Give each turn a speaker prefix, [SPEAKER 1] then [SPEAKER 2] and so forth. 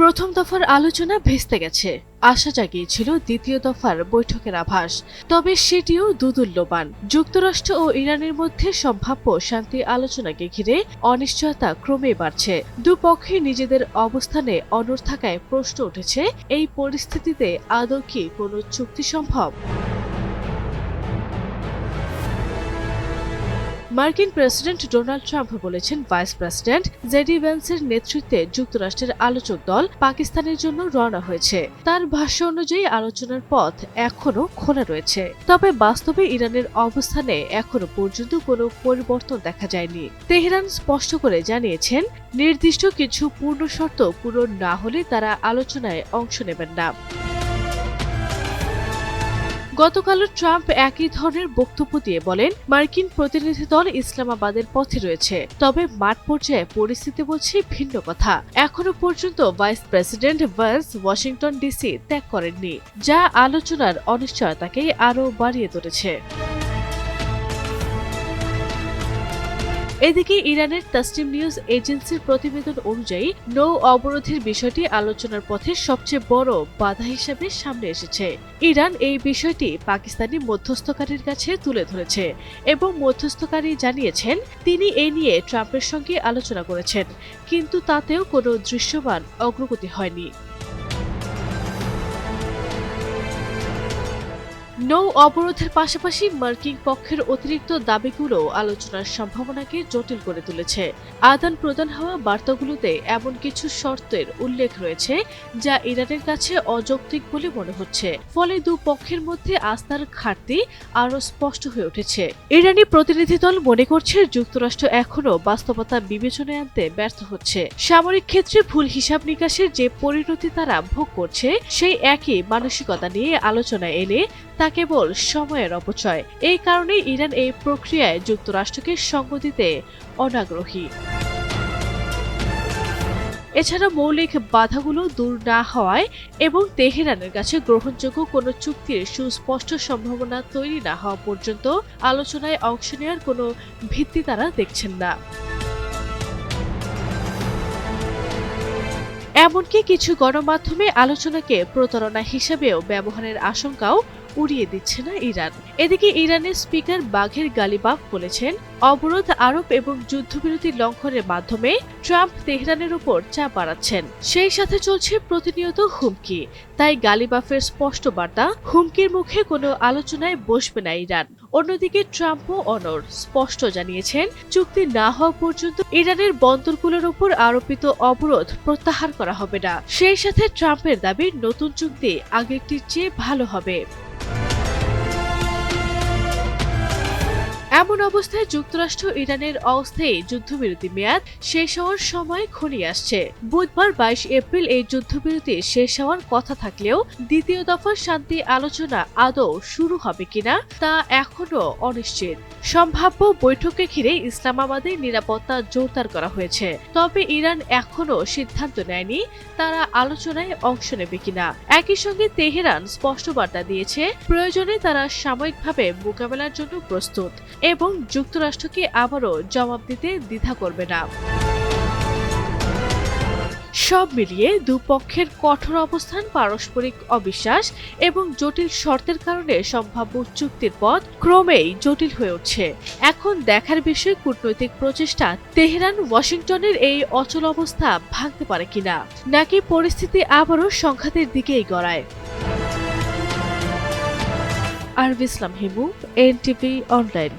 [SPEAKER 1] প্রথম দফার আলোচনা ভেস্তে গেছে। আশা জাগিয়েছিল দ্বিতীয় দফার বৈঠকের আভাস, তবে সেটিও দোদুল্যমান। যুক্তরাষ্ট্র ও ইরানের মধ্যে সম্ভাব্য শান্তি আলোচনাকে ঘিরে অনিশ্চয়তা ক্রমেই বাড়ছে। দুপক্ষে নিজেদের অবস্থানে অনড় থাকায় প্রশ্ন উঠেছে, এই পরিস্থিতিতে আদৌ কি কোনো চুক্তি সম্ভব? মার্কিন প্রেসিডেন্ট ডোনাল্ড ট্রাম্প বলেছেন, ভাইস প্রেসিডেন্ট জেডি ভ্যান্সের নেতৃত্বে যুক্তরাষ্ট্রের আলোচক দল পাকিস্তানের জন্য রওনা হয়েছে। তার ভাষ্য অনুযায়ী আলোচনার পথ এখনো খোলা রয়েছে, তবে বাস্তবে ইরানের অবস্থানে এখনো পর্যন্ত কোনো পরিবর্তন দেখা যায়নি। তেহরান স্পষ্ট করে জানিয়েছেন, নির্দিষ্ট কিছু পূর্ণ শর্ত পূরণ না হলে তারা আলোচনায় অংশ নেবেন না। গতকালও ট্রাম্প একই ধরনের বক্তব্য দিয়ে বলেন, মার্কিন প্রতিনিধি দল ইসলামাবাদের পথে রয়েছে, তবে মাঠ পর্যায়ে পরিস্থিতি বলছে ভিন্ন কথা। এখনো পর্যন্ত vice president Vance Washington DC ত্যাগ করেননি, যা আলোচনার অনিশ্চয়তাকে আরও বাড়িয়ে তুলেছে। এদিকে ইরানের তাসনিম নিউজ এজেন্সির প্রতিবেদন অনুযায়ী নৌ অবরোধের বিষয়টি আলোচনার পথে সবচেয়ে বড় বাধা হিসেবে সামনে এসেছে। ইরান এই বিষয়টি পাকিস্তানি মধ্যস্থকারীর কাছে তুলে ধরেছে এবং মধ্যস্থকারী জানিয়েছেন তিনি এ নিয়ে ট্রাম্পের সঙ্গে আলোচনা করেছেন, কিন্তু তাতেও কোনো দৃশ্যমান অগ্রগতি হয়নি। নৌ অবরোধের পাশাপাশি মার্কিন পক্ষের অতিরিক্ত দাবিগুলো আলোচনার সম্ভাবনাকে জটিল করে তুলেছে। আদান প্রদান হওয়া বার্তাগুলোতে এমন কিছু শর্তের উল্লেখ রয়েছে যা ইরানের কাছে অযৌক্তিক বলে মনে হচ্ছে, ফলে দুপক্ষের মধ্যে আস্থার ঘাটতি আরও স্পষ্ট হয়ে উঠেছে। ইরানি প্রতিনিধি দল মনে করছে যুক্তরাষ্ট্র এখনও বাস্তবতা বিবেচনায় আনতে ব্যর্থ হচ্ছে। সামরিক ক্ষেত্রে ভুল হিসাব নিকাশের যে পরিণতি তারা ভোগ করছে, সেই একই মানসিকতা নিয়ে আলোচনায় এলে তা কেবল সময়ের অপচয়। এই কারণে ইরান এই প্রক্রিয়ায় যুক্তরাষ্ট্রকে সঙ্গ দিতে অনাগ্রহী। এছাড়া মৌলিক বাধাগুলো দূর না হওয়ায় এবং তেহরানের কাছে গ্রহণযোগ্য কোনো চুক্তির সুস্পষ্ট সম্ভাবনা তৈরি না হওয়া পর্যন্ত আলোচনায় অংশ নেওয়ার কোনো ভিত্তি তারা দেখছেন না। এমনকি কিছু গণমাধ্যমে আলোচনাকে প্রতারণা হিসেবেও ব্যবহারের আশঙ্কাও উড়িয়ে দিচ্ছে না ইরান। এদিকে ইরানের স্পিকার বাঘের গালিবাফ বলেছেন, অবরোধ আরোপ এবং যুদ্ধবিরতি লঙ্ঘনের মাধ্যমে ট্রাম্প তেহরানের উপর চাপ বাড়াচ্ছেন। সেই সাথে চলছে প্রতিনিয়ত হুমকি। তাই গালিবাফের স্পষ্ট বার্তা, হুমকির মুখে কোনো আলোচনায় বসবে না ইরান। অন্যদিকে ট্রাম্পও অনড়, স্পষ্ট জানিয়েছেন চুক্তি না হওয়া পর্যন্ত ইরানের বন্দরগুলোর উপর আরোপিত অবরোধ প্রত্যাহার করা হবে না। সেই সাথে ট্রাম্পের দাবি নতুন চুক্তি আগেরটির চেয়ে ভালো হবে। এমন অবস্থায় যুক্তরাষ্ট্র ইরানের অস্থায়ী যুদ্ধবিরতি মেয়াদ শেষ হওয়ার সময় ঘনিয়ে আসছে। বুধবার 22 এপ্রিল এই যুদ্ধবিরতি শেষ হওয়ার কথা থাকলেও দ্বিতীয় দফার শান্তি আলোচনা আদৌ শুরু হবে কিনা তা এখনো অনিশ্চিত। সম্ভাব্য বৈঠককে ঘিরে ইসলামাবাদের নিরাপত্তা জোরদার করা হয়েছে, তবে ইরান এখনো সিদ্ধান্ত নেয়নি তারা আলোচনায় অংশ নেবে কিনা। একই সঙ্গে তেহরান স্পষ্ট বার্তা দিয়েছে, প্রয়োজনে তারা সাময়িকভাবে মোকাবেলার জন্য প্রস্তুত এবং যুক্তরাষ্ট্রকে আবারও জবাব দিতে দ্বিধা করবে না। সব মিলিয়ে দুপক্ষের কঠোর অবস্থান, পারস্পরিক অবিশ্বাস এবং জটিল শর্তের কারণে সম্ভাব্য চুক্তির পথ ক্রমেই জটিল হয়ে উঠছে। এখন দেখার বিষয় কূটনৈতিক প্রচেষ্টা তেহরান ওয়াশিংটনের এই অচল অবস্থা ভাঙতে পারে কিনা, নাকি পরিস্থিতি আবারও সংঘাতের দিকেই গড়ায়। আরবি ইসলাম হিমু, এনটিভি অনলাইন।